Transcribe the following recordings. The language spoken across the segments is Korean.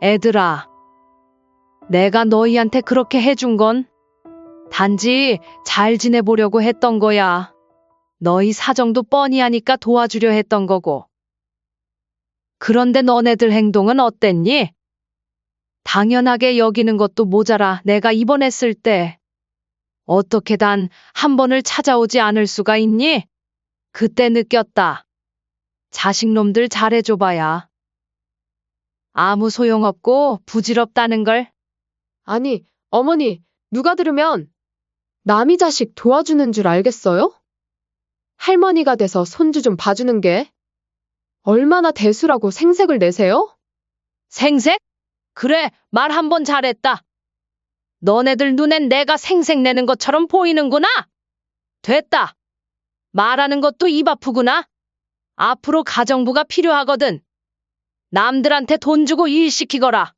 애들아, 내가 너희한테 그렇게 해준 건 단지 잘 지내보려고 했던 거야. 너희 사정도 뻔히 하니까 도와주려 했던 거고. 그런데 너네들 행동은 어땠니? 당연하게 여기는 것도 모자라 내가 입원했을 때 어떻게 단 한 번을 찾아오지 않을 수가 있니? 그때 느꼈다. 자식놈들 잘해줘봐야 아무 소용없고 부질없다는 걸. 아니, 어머니, 누가 들으면 남이 자식 도와주는 줄 알겠어요? 할머니가 돼서 손주 좀 봐주는 게 얼마나 대수라고 생색을 내세요? 생색? 그래, 말 한 번 잘했다. 너네들 눈엔 내가 생색 내는 것처럼 보이는구나. 됐다. 말하는 것도 입 아프구나. 앞으로 가정부가 필요하거든. 남들한테 돈 주고 일 시키거라.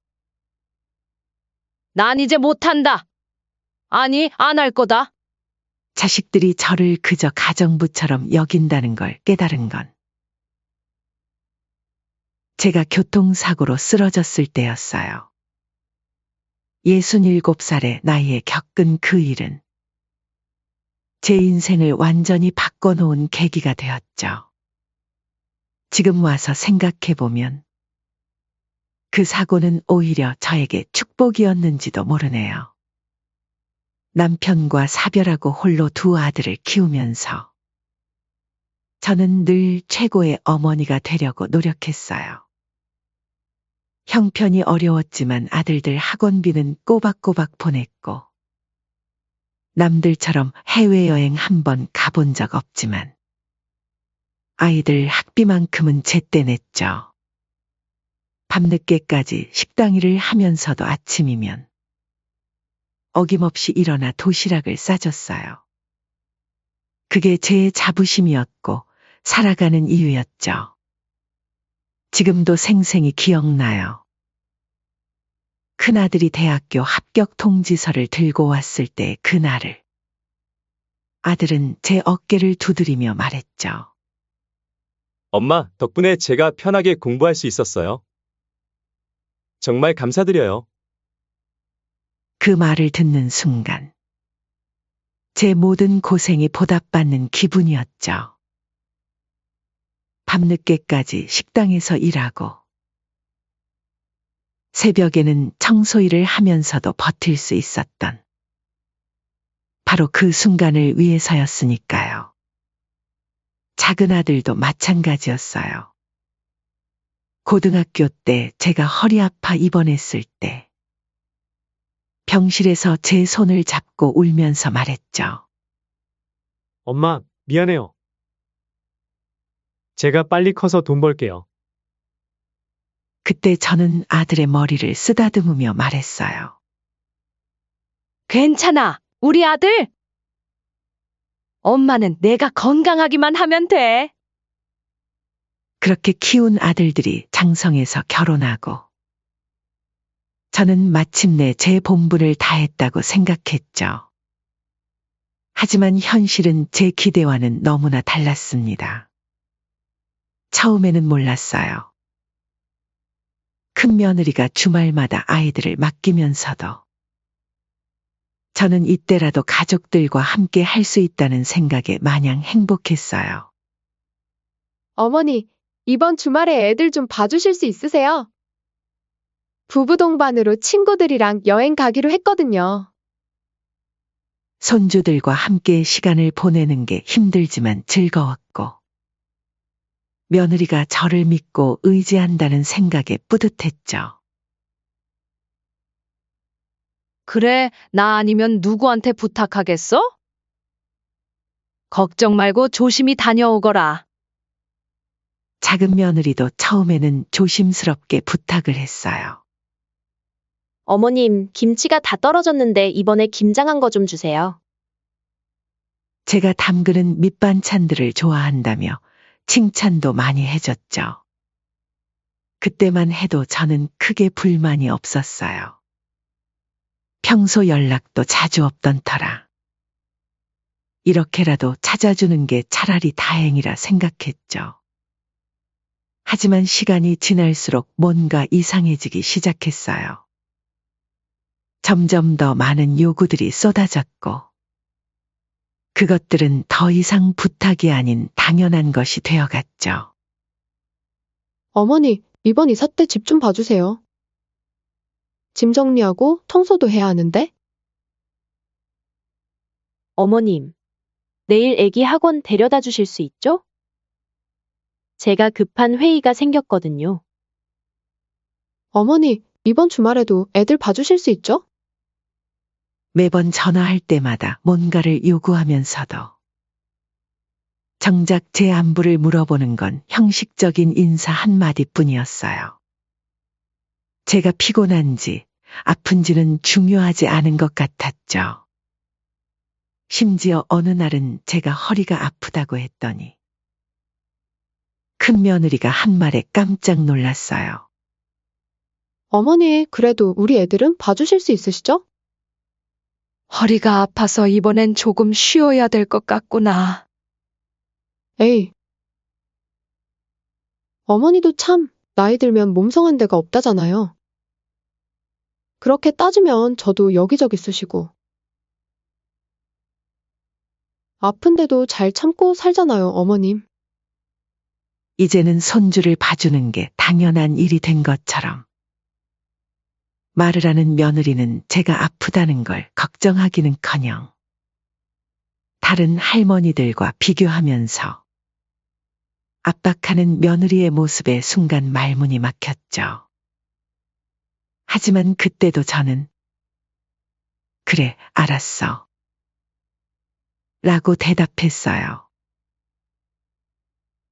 난 이제 못한다. 아니, 안 할 거다. 자식들이 저를 그저 가정부처럼 여긴다는 걸 깨달은 건 제가 교통사고로 쓰러졌을 때였어요. 67살의 나이에 겪은 그 일은 제 인생을 완전히 바꿔놓은 계기가 되었죠. 지금 와서 생각해보면 그 사고는 오히려 저에게 축복이었는지도 모르네요. 남편과 사별하고 홀로 두 아들을 키우면서 저는 늘 최고의 어머니가 되려고 노력했어요. 형편이 어려웠지만 아들들 학원비는 꼬박꼬박 보냈고 남들처럼 해외여행 한 번 가본 적 없지만 아이들 학비만큼은 제때 냈죠. 밤늦게까지 식당 일을 하면서도 아침이면 어김없이 일어나 도시락을 싸줬어요. 그게 제 자부심이었고 살아가는 이유였죠. 지금도 생생히 기억나요. 큰아들이 대학교 합격 통지서를 들고 왔을 때 그날을 아들은 제 어깨를 두드리며 말했죠. 엄마, 덕분에 제가 편하게 공부할 수 있었어요. 정말 감사드려요. 그 말을 듣는 순간 제 모든 고생이 보답받는 기분이었죠. 밤늦게까지 식당에서 일하고 새벽에는 청소일을 하면서도 버틸 수 있었던 바로 그 순간을 위해서였으니까요. 작은 아들도 마찬가지였어요. 고등학교 때 제가 허리 아파 입원했을 때 병실에서 제 손을 잡고 울면서 말했죠. 엄마, 미안해요. 제가 빨리 커서 돈 벌게요. 그때 저는 아들의 머리를 쓰다듬으며 말했어요. 괜찮아, 우리 아들. 엄마는 내가 건강하기만 하면 돼. 그렇게 키운 아들들이 장성해서 결혼하고 저는 마침내 제 본분을 다했다고 생각했죠. 하지만 현실은 제 기대와는 너무나 달랐습니다. 처음에는 몰랐어요. 큰 며느리가 주말마다 아이들을 맡기면서도 저는 이때라도 가족들과 함께 할 수 있다는 생각에 마냥 행복했어요. 어머니, 이번 주말에 애들 좀 봐주실 수 있으세요? 부부 동반으로 친구들이랑 여행 가기로 했거든요. 손주들과 함께 시간을 보내는 게 힘들지만 즐거웠고 며느리가 저를 믿고 의지한다는 생각에 뿌듯했죠. 그래, 나 아니면 누구한테 부탁하겠어? 걱정 말고 조심히 다녀오거라. 작은 며느리도 처음에는 조심스럽게 부탁을 했어요. 어머님, 김치가 다 떨어졌는데 이번에 김장한 거 좀 주세요. 제가 담그는 밑반찬들을 좋아한다며 칭찬도 많이 해줬죠. 그때만 해도 저는 크게 불만이 없었어요. 평소 연락도 자주 없던 터라 이렇게라도 찾아주는 게 차라리 다행이라 생각했죠. 하지만 시간이 지날수록 뭔가 이상해지기 시작했어요. 점점 더 많은 요구들이 쏟아졌고, 그것들은 더 이상 부탁이 아닌 당연한 것이 되어갔죠. 어머니, 이번 이사 때 집 좀 봐주세요. 짐 정리하고 청소도 해야 하는데? 어머님, 내일 애기 학원 데려다 주실 수 있죠? 제가 급한 회의가 생겼거든요. 어머니, 이번 주말에도 애들 봐주실 수 있죠? 매번 전화할 때마다 뭔가를 요구하면서도 정작 제 안부를 물어보는 건 형식적인 인사 한마디뿐이었어요. 제가 피곤한지 아픈지는 중요하지 않은 것 같았죠. 심지어 어느 날은 제가 허리가 아프다고 했더니 큰 며느리가 한 말에 깜짝 놀랐어요. 어머니, 그래도 우리 애들은 봐주실 수 있으시죠? 허리가 아파서 이번엔 조금 쉬어야 될 것 같구나. 에이. 어머니도 참, 나이 들면 몸성한 데가 없다잖아요. 그렇게 따지면 저도 여기저기 쓰시고. 아픈데도 잘 참고 살잖아요, 어머님. 이제는 손주를 봐주는 게 당연한 일이 된 것처럼 말을 하는 며느리는 제가 아프다는 걸 걱정하기는커녕 다른 할머니들과 비교하면서 압박하는 며느리의 모습에 순간 말문이 막혔죠. 하지만 그때도 저는 그래, 알았어 라고 대답했어요.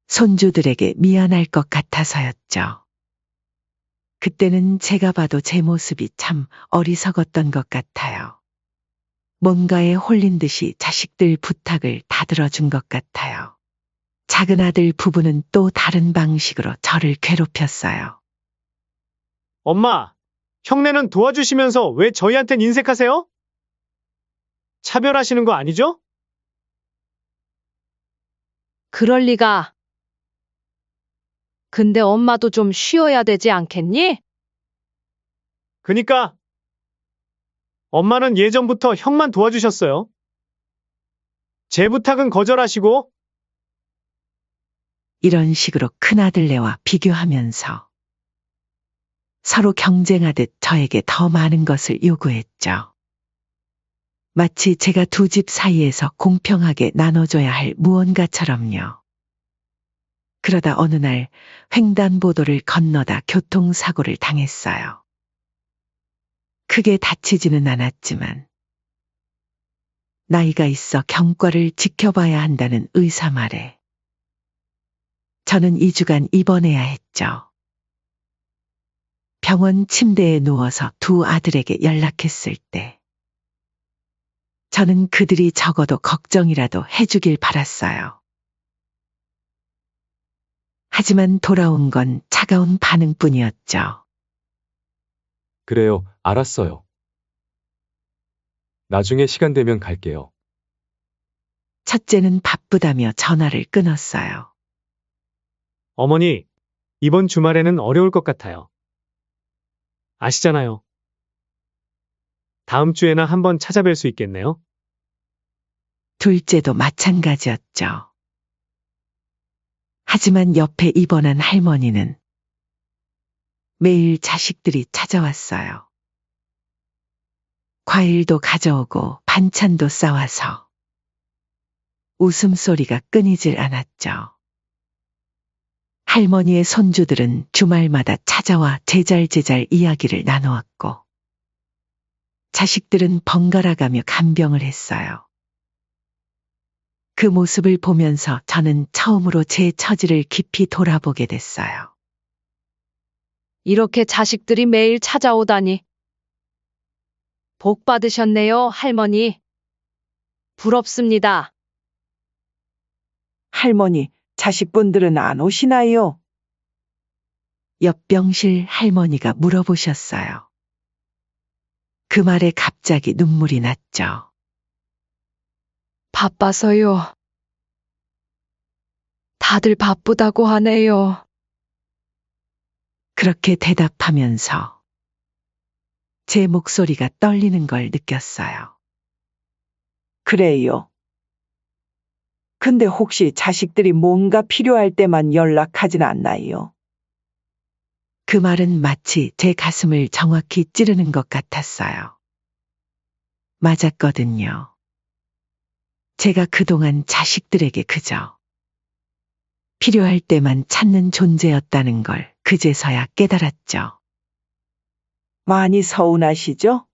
손주들에게 미안할 것 같아서였죠. 그때는 제가 봐도 제 모습이 참 어리석었던 것 같아요. 뭔가에 홀린 듯이 자식들 부탁을 다 들어준 것 같아요. 작은 아들 부부는 또 다른 방식으로 저를 괴롭혔어요. 엄마, 형네는 도와주시면서 왜 저희한텐 인색하세요? 차별하시는 거 아니죠? 그럴 리가. 근데 엄마도 좀 쉬어야 되지 않겠니? 그니까 엄마는 예전부터 형만 도와주셨어요. 제 부탁은 거절하시고 이런 식으로 큰아들네와 비교하면서 서로 경쟁하듯 저에게 더 많은 것을 요구했죠. 마치 제가 두 집 사이에서 공평하게 나눠줘야 할 무언가처럼요. 그러다 어느 날 횡단보도를 건너다 교통사고를 당했어요. 크게 다치지는 않았지만 나이가 있어 경과를 지켜봐야 한다는 의사 말에 저는 2주간 입원해야 했죠. 병원 침대에 누워서 두 아들에게 연락했을 때 저는 그들이 적어도 걱정이라도 해주길 바랐어요. 하지만 돌아온 건 차가운 반응뿐이었죠. 그래요, 알았어요. 나중에 시간 되면 갈게요. 첫째는 바쁘다며 전화를 끊었어요. 어머니, 이번 주말에는 어려울 것 같아요. 아시잖아요. 다음 주에나 한번 찾아뵐 수 있겠네요. 둘째도 마찬가지였죠. 하지만 옆에 입원한 할머니는 매일 자식들이 찾아왔어요. 과일도 가져오고 반찬도 싸와서 웃음소리가 끊이질 않았죠. 할머니의 손주들은 주말마다 찾아와 제잘제잘 이야기를 나누었고 자식들은 번갈아가며 간병을 했어요. 그 모습을 보면서 저는 처음으로 제 처지를 깊이 돌아보게 됐어요. 이렇게 자식들이 매일 찾아오다니. 복 받으셨네요, 할머니. 부럽습니다. 할머니, 자식분들은 안 오시나요? 옆병실 할머니가 물어보셨어요. 그 말에 갑자기 눈물이 났죠. 바빠서요. 다들 바쁘다고 하네요. 그렇게 대답하면서 제 목소리가 떨리는 걸 느꼈어요. 그래요. 근데 혹시 자식들이 뭔가 필요할 때만 연락하진 않나요? 그 말은 마치 제 가슴을 정확히 찌르는 것 같았어요. 맞았거든요. 제가 그동안 자식들에게 그저 필요할 때만 찾는 존재였다는 걸 그제서야 깨달았죠. 많이 서운하시죠?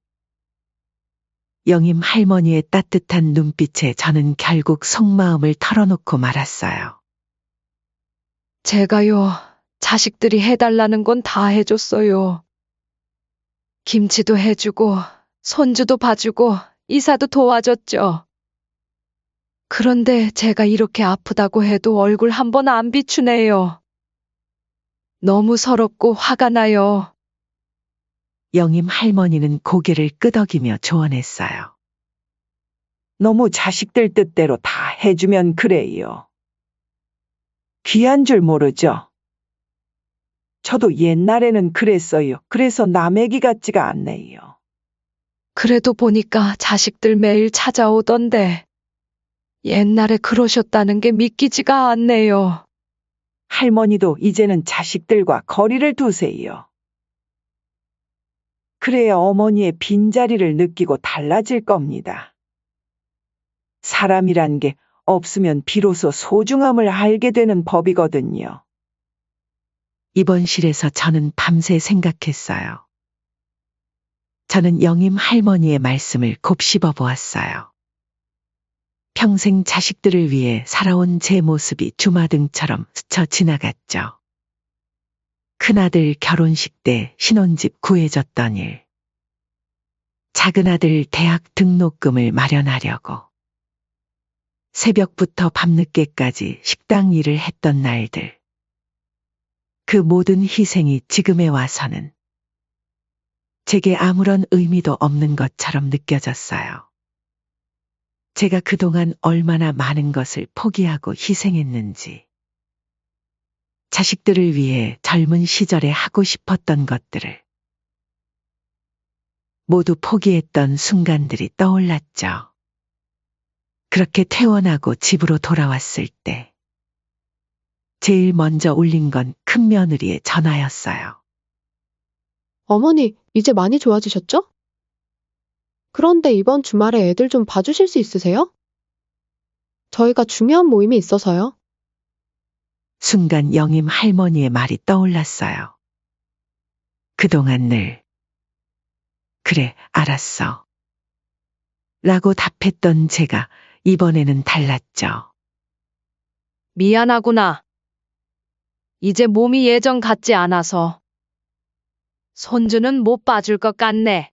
영임 할머니의 따뜻한 눈빛에 저는 결국 속마음을 털어놓고 말았어요. 제가요, 자식들이 해달라는 건 다 해줬어요. 김치도 해주고, 손주도 봐주고, 이사도 도와줬죠. 그런데 제가 이렇게 아프다고 해도 얼굴 한 번 안 비추네요. 너무 서럽고 화가 나요. 영임 할머니는 고개를 끄덕이며 조언했어요. 너무 자식들 뜻대로 다 해주면 그래요. 귀한 줄 모르죠? 저도 옛날에는 그랬어요. 그래서 남의 기 같지가 않네요. 그래도 보니까 자식들 매일 찾아오던데. 옛날에 그러셨다는 게 믿기지가 않네요. 할머니도 이제는 자식들과 거리를 두세요. 그래야 어머니의 빈자리를 느끼고 달라질 겁니다. 사람이란 게 없으면 비로소 소중함을 알게 되는 법이거든요. 입원실에서 저는 밤새 생각했어요. 저는 영임 할머니의 말씀을 곱씹어 보았어요. 평생 자식들을 위해 살아온 제 모습이 주마등처럼 스쳐 지나갔죠. 큰아들 결혼식 때 신혼집 구해줬던 일. 작은아들 대학 등록금을 마련하려고. 새벽부터 밤늦게까지 식당 일을 했던 날들. 그 모든 희생이 지금에 와서는 제게 아무런 의미도 없는 것처럼 느껴졌어요. 제가 그동안 얼마나 많은 것을 포기하고 희생했는지. 자식들을 위해 젊은 시절에 하고 싶었던 것들을 모두 포기했던 순간들이 떠올랐죠. 그렇게 퇴원하고 집으로 돌아왔을 때 제일 먼저 울린 건 큰며느리의 전화였어요. 어머니, 이제 많이 좋아지셨죠? 그런데 이번 주말에 애들 좀 봐주실 수 있으세요? 저희가 중요한 모임이 있어서요. 순간 영임 할머니의 말이 떠올랐어요. 그동안 늘 그래, 알았어. 라고 답했던 제가 이번에는 달랐죠. 미안하구나. 이제 몸이 예전 같지 않아서. 손주는 못 봐줄 것 같네.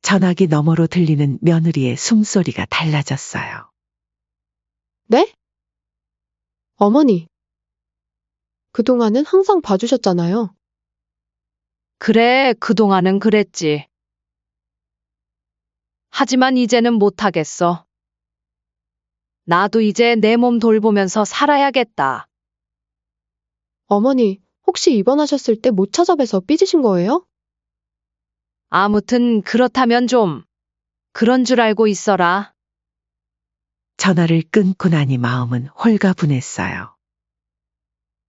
전화기 너머로 들리는 며느리의 숨소리가 달라졌어요. 네? 어머니. 그동안은 항상 봐주셨잖아요. 그래, 그동안은 그랬지. 하지만 이제는 못하겠어. 나도 이제 내 몸 돌보면서 살아야겠다. 어머니, 혹시 입원하셨을 때 못 찾아뵈서 삐지신 거예요? 아무튼 그렇다면 좀 그런 줄 알고 있어라. 전화를 끊고 나니 마음은 홀가분했어요.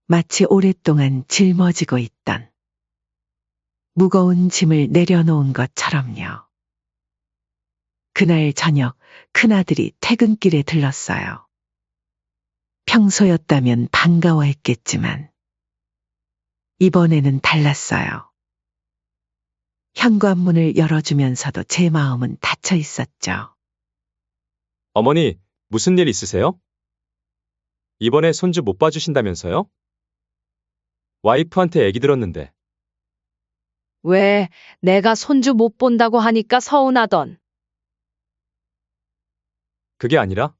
마치 오랫동안 짊어지고 있던 무거운 짐을 내려놓은 것처럼요. 그날 저녁 큰아들이 퇴근길에 들렀어요. 평소였다면 반가워했겠지만 이번에는 달랐어요. 현관문을 열어주면서도 제 마음은 닫혀 있었죠. 어머니, 무슨 일 있으세요? 이번에 손주 못 봐주신다면서요? 와이프한테 얘기 들었는데. 왜 내가 손주 못 본다고 하니까 서운하던. 그게 아니라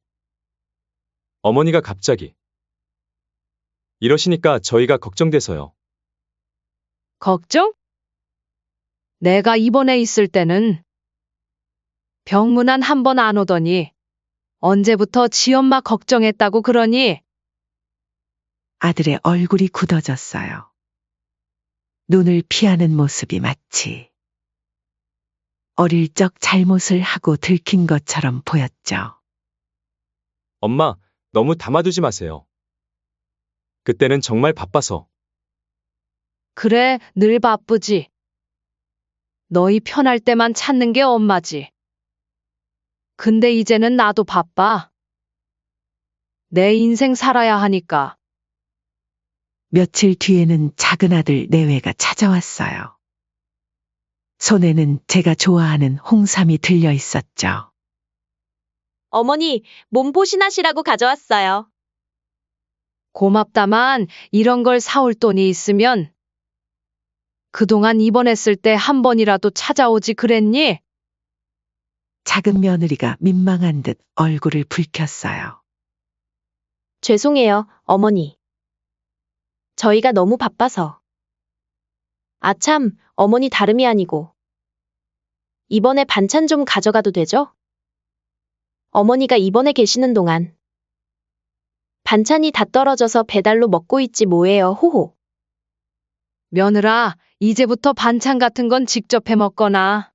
어머니가 갑자기 이러시니까 저희가 걱정돼서요. 걱정? 내가 입원해 있을 때는 병문안 한 번 안 오더니 언제부터 지 엄마 걱정했다고 그러니? 아들의 얼굴이 굳어졌어요. 눈을 피하는 모습이 마치 어릴 적 잘못을 하고 들킨 것처럼 보였죠. 엄마, 너무 담아두지 마세요. 그때는 정말 바빠서. 그래, 늘 바쁘지. 너희 편할 때만 찾는 게 엄마지. 근데 이제는 나도 바빠. 내 인생 살아야 하니까. 며칠 뒤에는 작은 아들 내외가 찾아왔어요. 손에는 제가 좋아하는 홍삼이 들려 있었죠. 어머니, 몸보신하시라고 가져왔어요. 고맙다만 이런 걸 사올 돈이 있으면 그동안 입원했을 때 한 번이라도 찾아오지 그랬니? 작은 며느리가 민망한 듯 얼굴을 붉혔어요. 죄송해요, 어머니. 저희가 너무 바빠서. 아참, 어머니 다름이 아니고. 이번에 반찬 좀 가져가도 되죠? 어머니가 입원해 계시는 동안. 반찬이 다 떨어져서 배달로 먹고 있지 뭐예요, 호호. 며느라, 이제부터 반찬 같은 건 직접 해 먹거나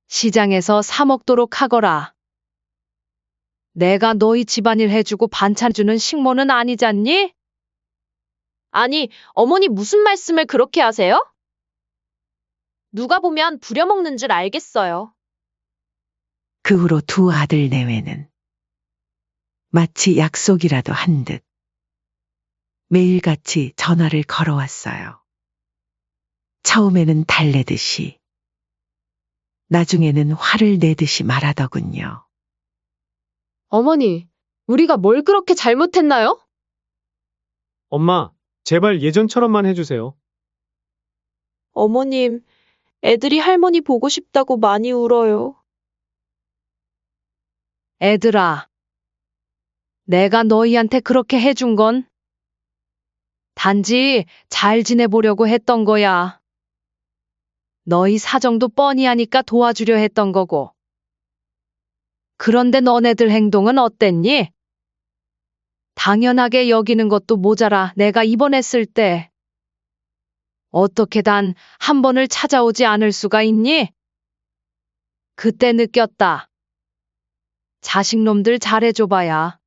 시장에서 사 먹도록 하거라. 내가 너희 집안일 해주고 반찬 주는 식모는 아니잖니? 아니, 어머니 무슨 말씀을 그렇게 하세요? 누가 보면 부려먹는 줄 알겠어요. 그 후로 두 아들 내외는 마치 약속이라도 한 듯 매일같이 전화를 걸어왔어요. 처음에는 달래듯이, 나중에는 화를 내듯이 말하더군요. 어머니, 우리가 뭘 그렇게 잘못했나요? 엄마, 제발 예전처럼만 해주세요. 어머님, 애들이 할머니 보고 싶다고 많이 울어요. 애들아, 내가 너희한테 그렇게 해준 건 단지 잘 지내보려고 했던 거야. 너희 사정도 뻔히 하니까 도와주려 했던 거고. 그런데 너네들 행동은 어땠니? 당연하게 여기는 것도 모자라 내가 입원했을 때. 어떻게 단 한 번을 찾아오지 않을 수가 있니? 그때 느꼈다. 자식놈들 잘해줘봐야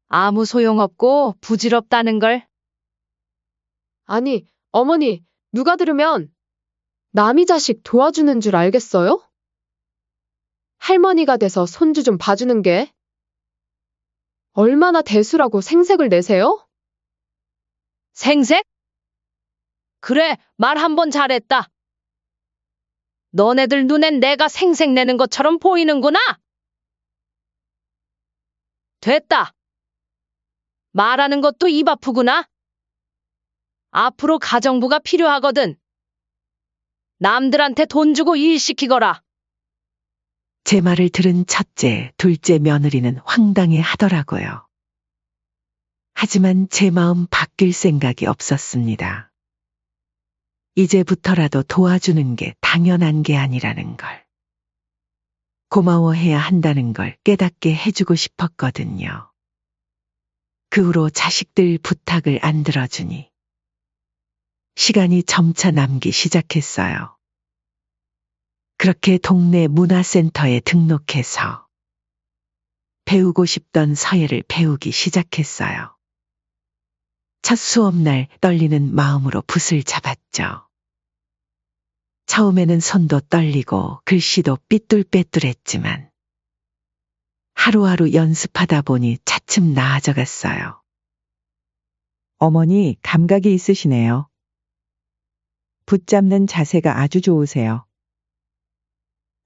아무 소용없고 부질없다는 걸. 아니, 어머니, 누가 들으면 남이 자식 도와주는 줄 알겠어요? 할머니가 돼서 손주 좀 봐주는 게 얼마나 대수라고 생색을 내세요? 생색? 그래, 말 한 번 잘했다. 너네들 눈엔 내가 생색 내는 것처럼 보이는구나. 됐다. 말하는 것도 입 아프구나. 앞으로 가정부가 필요하거든. 남들한테 돈 주고 일 시키거라. 제 말을 들은 첫째, 둘째 며느리는 황당해 하더라고요. 하지만 제 마음 바뀔 생각이 없었습니다. 이제부터라도 도와주는 게 당연한 게 아니라는 걸. 고마워해야 한다는 걸 깨닫게 해주고 싶었거든요. 그 후로 자식들 부탁을 안 들어주니 시간이 점차 남기 시작했어요. 그렇게 동네 문화센터에 등록해서 배우고 싶던 서예를 배우기 시작했어요. 첫 수업날 떨리는 마음으로 붓을 잡았죠. 처음에는 손도 떨리고 글씨도 삐뚤빼뚤했지만 하루하루 연습하다 보니 차츰 나아져갔어요. 어머니, 감각이 있으시네요. 붙잡는 자세가 아주 좋으세요.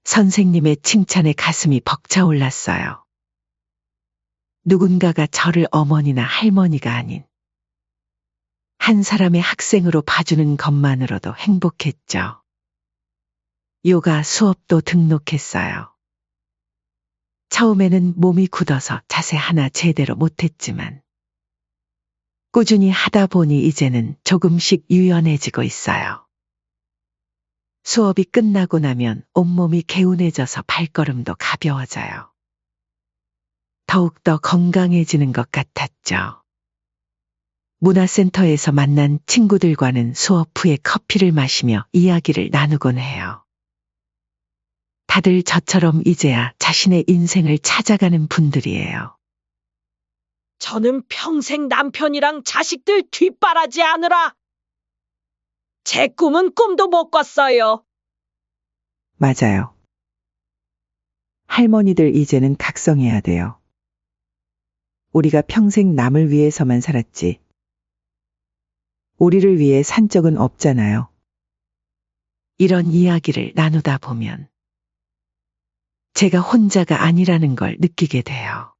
선생님의 칭찬에 가슴이 벅차올랐어요. 누군가가 저를 어머니나 할머니가 아닌 한 사람의 학생으로 봐주는 것만으로도 행복했죠. 요가 수업도 등록했어요. 처음에는 몸이 굳어서 자세 하나 제대로 못했지만 꾸준히 하다 보니 이제는 조금씩 유연해지고 있어요. 수업이 끝나고 나면 온몸이 개운해져서 발걸음도 가벼워져요. 더욱더 건강해지는 것 같았죠. 문화센터에서 만난 친구들과는 수업 후에 커피를 마시며 이야기를 나누곤 해요. 다들 저처럼 이제야 자신의 인생을 찾아가는 분들이에요. 저는 평생 남편이랑 자식들 뒷바라지 하느라 제 꿈은 꿈도 못 꿨어요. 맞아요. 할머니들 이제는 각성해야 돼요. 우리가 평생 남을 위해서만 살았지. 우리를 위해 산 적은 없잖아요. 이런 이야기를 나누다 보면 제가 혼자가 아니라는 걸 느끼게 돼요.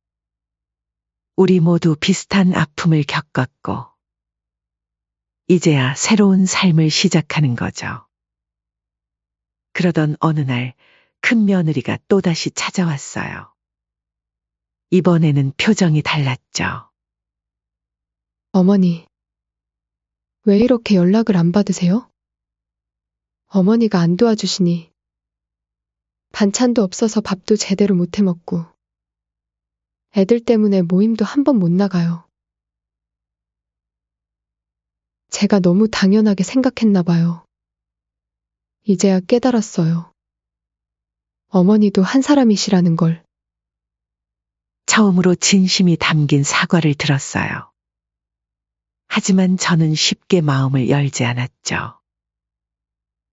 우리 모두 비슷한 아픔을 겪었고 이제야 새로운 삶을 시작하는 거죠. 그러던 어느 날 큰 며느리가 또다시 찾아왔어요. 이번에는 표정이 달랐죠. 어머니, 왜 이렇게 연락을 안 받으세요? 어머니가 안 도와주시니 반찬도 없어서 밥도 제대로 못 해먹고 애들 때문에 모임도 한 번 못 나가요. 제가 너무 당연하게 생각했나 봐요. 이제야 깨달았어요. 어머니도 한 사람이시라는 걸. 처음으로 진심이 담긴 사과를 들었어요. 하지만 저는 쉽게 마음을 열지 않았죠.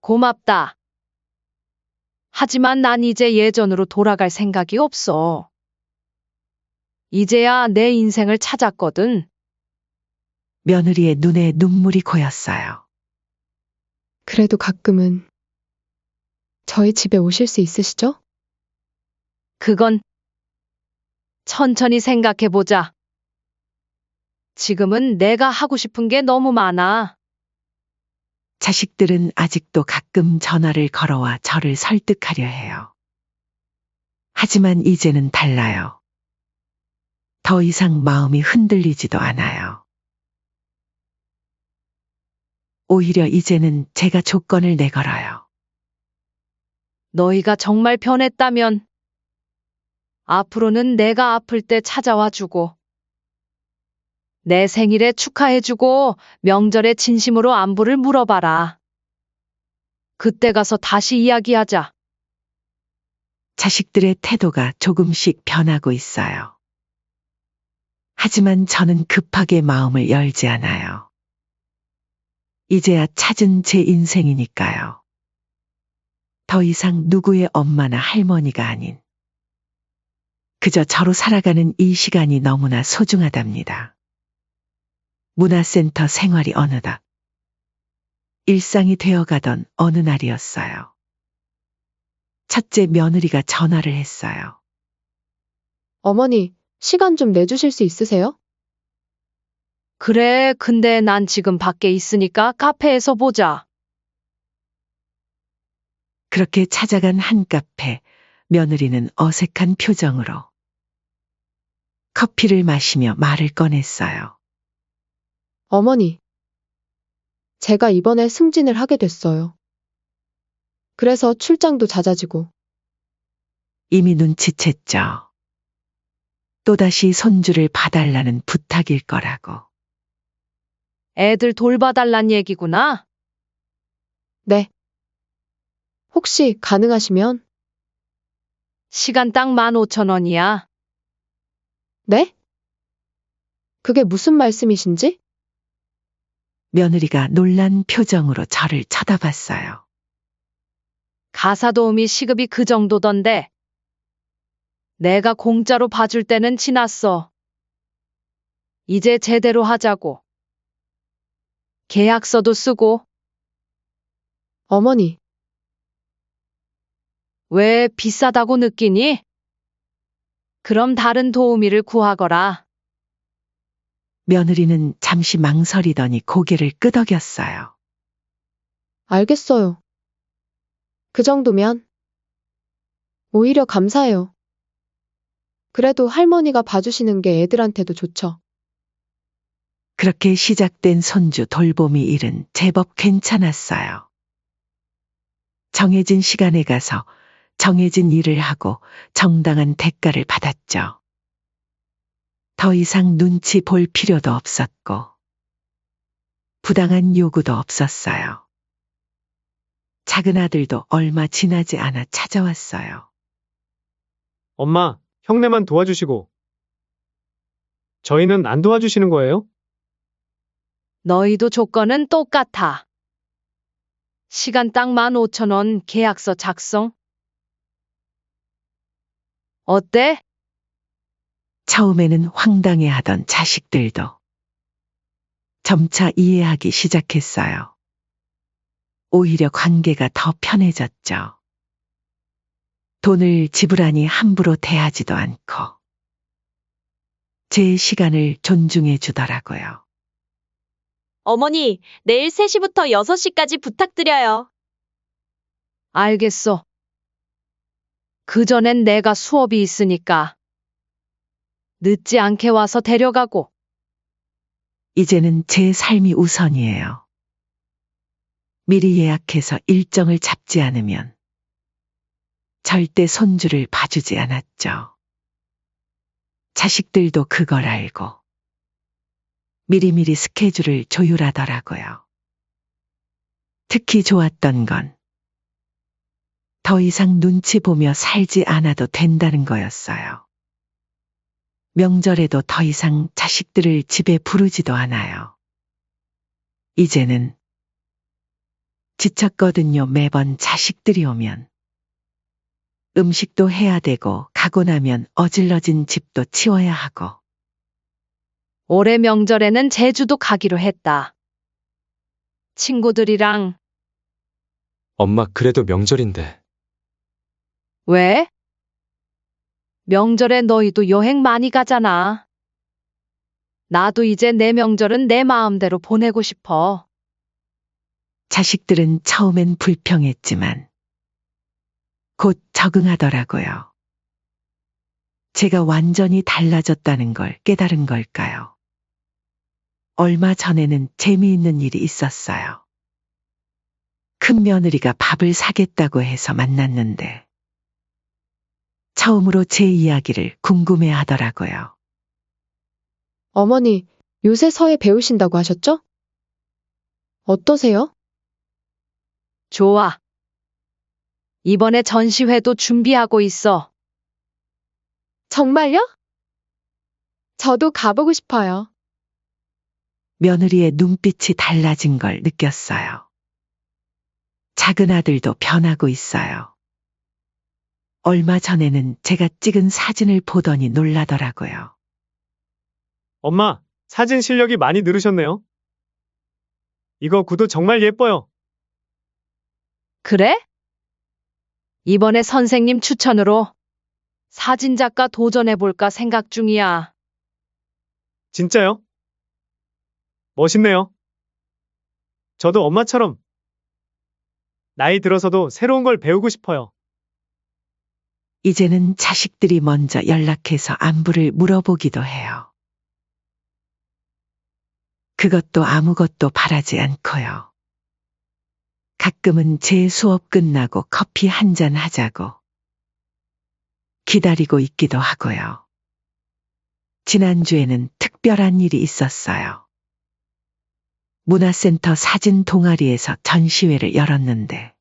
고맙다. 하지만 난 이제 예전으로 돌아갈 생각이 없어. 이제야 내 인생을 찾았거든. 며느리의 눈에 눈물이 고였어요. 그래도 가끔은 저희 집에 오실 수 있으시죠? 그건 천천히 생각해보자. 지금은 내가 하고 싶은 게 너무 많아. 자식들은 아직도 가끔 전화를 걸어와 저를 설득하려 해요. 하지만 이제는 달라요. 더 이상 마음이 흔들리지도 않아요. 오히려 이제는 제가 조건을 내걸어요. 너희가 정말 변했다면 앞으로는 내가 아플 때 찾아와 주고 내 생일에 축하해주고 명절에 진심으로 안부를 물어봐라. 그때 가서 다시 이야기하자. 자식들의 태도가 조금씩 변하고 있어요. 하지만 저는 급하게 마음을 열지 않아요. 이제야 찾은 제 인생이니까요. 더 이상 누구의 엄마나 할머니가 아닌 그저 저로 살아가는 이 시간이 너무나 소중하답니다. 문화센터 생활이 어느덧 일상이 되어가던 어느 날이었어요. 첫째 며느리가 전화를 했어요. 어머니, 시간 좀 내주실 수 있으세요? 그래, 근데 난 지금 밖에 있으니까 카페에서 보자. 그렇게 찾아간 한 카페, 며느리는 어색한 표정으로 커피를 마시며 말을 꺼냈어요. 어머니, 제가 이번에 승진을 하게 됐어요. 그래서 출장도 잦아지고. 이미 눈치챘죠. 또다시 손주를 봐달라는 부탁일 거라고. 애들 돌봐달란 얘기구나. 네. 혹시 가능하시면? 시간당 15,000원이야. 네? 그게 무슨 말씀이신지? 며느리가 놀란 표정으로 저를 쳐다봤어요. 가사도우미 시급이 그 정도던데. 내가 공짜로 봐줄 때는 지났어. 이제 제대로 하자고. 계약서도 쓰고. 어머니, 왜 비싸다고 느끼니? 그럼 다른 도우미를 구하거라. 며느리는 잠시 망설이더니 고개를 끄덕였어요. 알겠어요. 그 정도면 오히려 감사해요. 그래도 할머니가 봐주시는 게 애들한테도 좋죠. 그렇게 시작된 손주 돌보미 일은 제법 괜찮았어요. 정해진 시간에 가서 정해진 일을 하고 정당한 대가를 받았죠. 더 이상 눈치 볼 필요도 없었고 부당한 요구도 없었어요. 작은 아들도 얼마 지나지 않아 찾아왔어요. 엄마, 형네만 도와주시고. 저희는 안 도와주시는 거예요? 너희도 조건은 똑같아. 시간 딱 15,000원 계약서 작성. 어때? 처음에는 황당해하던 자식들도 점차 이해하기 시작했어요. 오히려 관계가 더 편해졌죠. 돈을 지불하니 함부로 대하지도 않고 제 시간을 존중해 주더라고요. 어머니, 내일 3시부터 6시까지 부탁드려요. 알겠어. 그전엔 내가 수업이 있으니까. 늦지 않게 와서 데려가고. 이제는 제 삶이 우선이에요. 미리 예약해서 일정을 잡지 않으면 절대 손주를 봐주지 않았죠. 자식들도 그걸 알고 미리미리 스케줄을 조율하더라고요. 특히 좋았던 건 더 이상 눈치 보며 살지 않아도 된다는 거였어요. 명절에도 더 이상 자식들을 집에 부르지도 않아요. 이제는 지쳤거든요. 매번 자식들이 오면 음식도 해야 되고 가고 나면 어질러진 집도 치워야 하고. 올해 명절에는 제주도 가기로 했다. 친구들이랑. 엄마, 그래도 명절인데. 왜? 명절에 너희도 여행 많이 가잖아. 나도 이제 내 명절은 내 마음대로 보내고 싶어. 자식들은 처음엔 불평했지만 곧 적응하더라고요. 제가 완전히 달라졌다는 걸 깨달은 걸까요? 얼마 전에는 재미있는 일이 있었어요. 큰 며느리가 밥을 사겠다고 해서 만났는데 처음으로 제 이야기를 궁금해 하더라고요. 어머니, 요새 서예 배우신다고 하셨죠? 어떠세요? 좋아. 이번에 전시회도 준비하고 있어. 정말요? 저도 가보고 싶어요. 며느리의 눈빛이 달라진 걸 느꼈어요. 작은 아들도 변하고 있어요. 얼마 전에는 제가 찍은 사진을 보더니 놀라더라고요. 엄마, 사진 실력이 많이 늘으셨네요. 이거 구두 정말 예뻐요. 그래? 이번에 선생님 추천으로 사진작가 도전해볼까 생각 중이야. 진짜요? 멋있네요. 저도 엄마처럼 나이 들어서도 새로운 걸 배우고 싶어요. 이제는 자식들이 먼저 연락해서 안부를 물어보기도 해요. 그것도 아무것도 바라지 않고요. 가끔은 제 수업 끝나고 커피 한잔 하자고 기다리고 있기도 하고요. 지난주에는 특별한 일이 있었어요. 문화센터 사진 동아리에서 전시회를 열었는데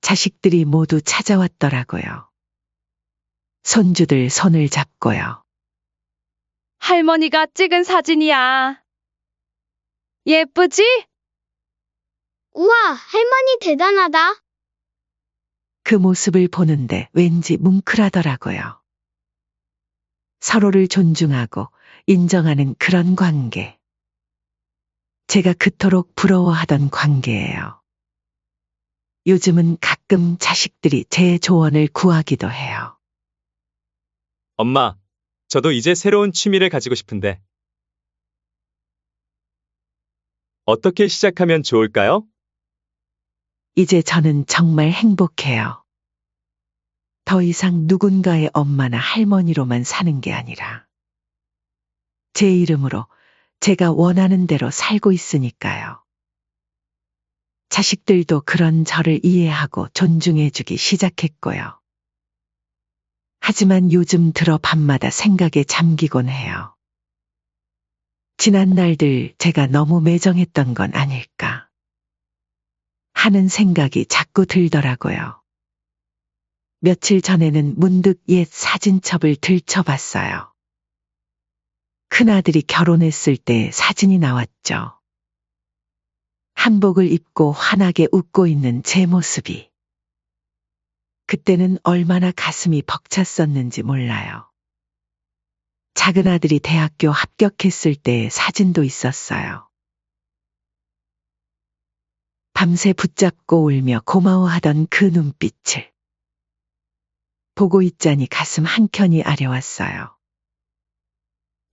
자식들이 모두 찾아왔더라고요. 손주들 손을 잡고요. 할머니가 찍은 사진이야. 예쁘지? 우와, 할머니 대단하다. 그 모습을 보는데 왠지 뭉클하더라고요. 서로를 존중하고 인정하는 그런 관계. 제가 그토록 부러워하던 관계예요. 요즘은 가끔 자식들이 제 조언을 구하기도 해요. 엄마, 저도 이제 새로운 취미를 가지고 싶은데. 어떻게 시작하면 좋을까요? 이제 저는 정말 행복해요. 더 이상 누군가의 엄마나 할머니로만 사는 게 아니라 제 이름으로 제가 원하는 대로 살고 있으니까요. 자식들도 그런 저를 이해하고 존중해주기 시작했고요. 하지만 요즘 들어 밤마다 생각에 잠기곤 해요. 지난 날들 제가 너무 매정했던 건 아닐까 하는 생각이 자꾸 들더라고요. 며칠 전에는 문득 옛 사진첩을 들춰봤어요. 큰아들이 결혼했을 때 사진이 나왔죠. 한복을 입고 환하게 웃고 있는 제 모습이. 그때는 얼마나 가슴이 벅찼었는지 몰라요. 작은 아들이 대학교 합격했을 때 사진도 있었어요. 밤새 붙잡고 울며 고마워하던 그 눈빛을 보고 있자니 가슴 한켠이 아려왔어요.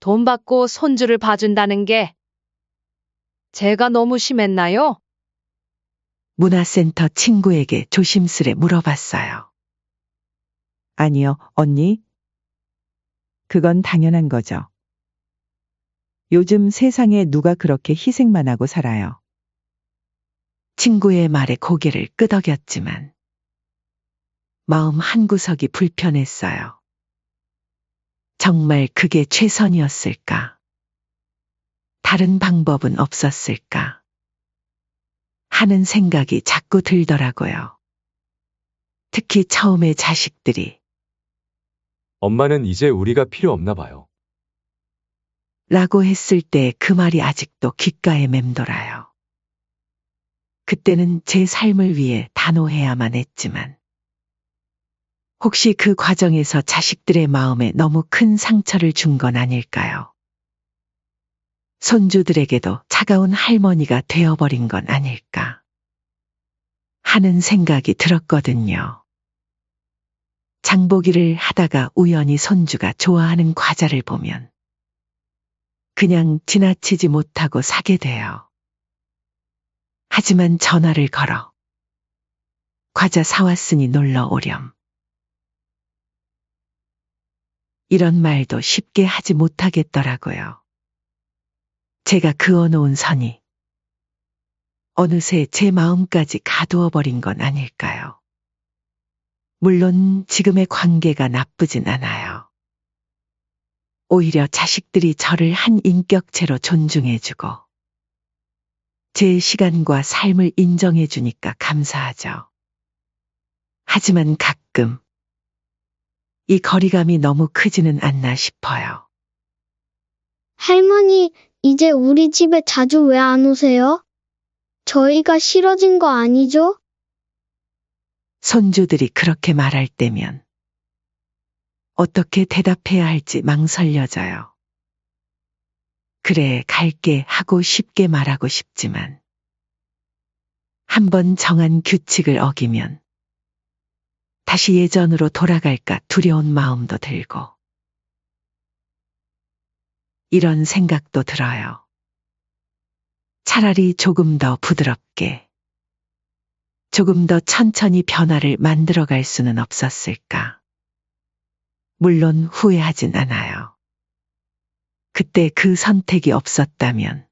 돈 받고 손주를 봐준다는 게 제가 너무 심했나요? 문화센터 친구에게 조심스레 물어봤어요. 아니요, 언니. 그건 당연한 거죠. 요즘 세상에 누가 그렇게 희생만 하고 살아요. 친구의 말에 고개를 끄덕였지만 마음 한구석이 불편했어요. 정말 그게 최선이었을까? 다른 방법은 없었을까? 하는 생각이 자꾸 들더라고요. 특히 처음에 자식들이 엄마는 이제 우리가 필요 없나 봐요. 라고 했을 때 그 말이 아직도 귓가에 맴돌아요. 그때는 제 삶을 위해 단호해야만 했지만 혹시 그 과정에서 자식들의 마음에 너무 큰 상처를 준 건 아닐까요? 손주들에게도 차가운 할머니가 되어버린 건 아닐까 하는 생각이 들었거든요. 장보기를 하다가 우연히 손주가 좋아하는 과자를 보면 그냥 지나치지 못하고 사게 돼요. 하지만 전화를 걸어 과자 사왔으니 놀러 오렴. 이런 말도 쉽게 하지 못하겠더라고요. 제가 그어놓은 선이 어느새 제 마음까지 가두어 버린 건 아닐까요? 물론 지금의 관계가 나쁘진 않아요. 오히려 자식들이 저를 한 인격체로 존중해주고 제 시간과 삶을 인정해주니까 감사하죠. 하지만 가끔 이 거리감이 너무 크지는 않나 싶어요. 할머니, 이제 우리 집에 자주 왜 안 오세요? 저희가 싫어진 거 아니죠? 손주들이 그렇게 말할 때면 어떻게 대답해야 할지 망설여져요. 그래, 갈게 하고 쉽게 말하고 싶지만 한번 정한 규칙을 어기면 다시 예전으로 돌아갈까 두려운 마음도 들고 이런 생각도 들어요. 차라리 조금 더 부드럽게 조금 더 천천히 변화를 만들어갈 수는 없었을까? 물론 후회하진 않아요. 그때 그 선택이 없었다면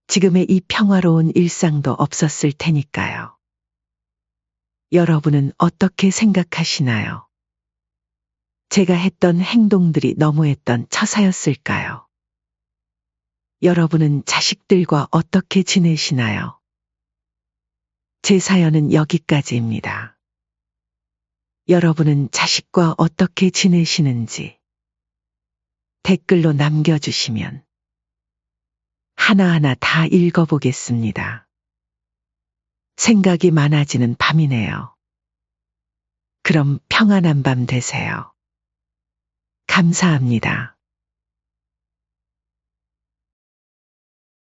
지금의 이 평화로운 일상도 없었을 테니까요. 여러분은 어떻게 생각하시나요? 제가 했던 행동들이 너무했던 처사였을까요? 여러분은 자식들과 어떻게 지내시나요? 제 사연은 여기까지입니다. 여러분은 자식과 어떻게 지내시는지 댓글로 남겨주시면 하나하나 다 읽어보겠습니다. 생각이 많아지는 밤이네요. 그럼 평안한 밤 되세요. 감사합니다.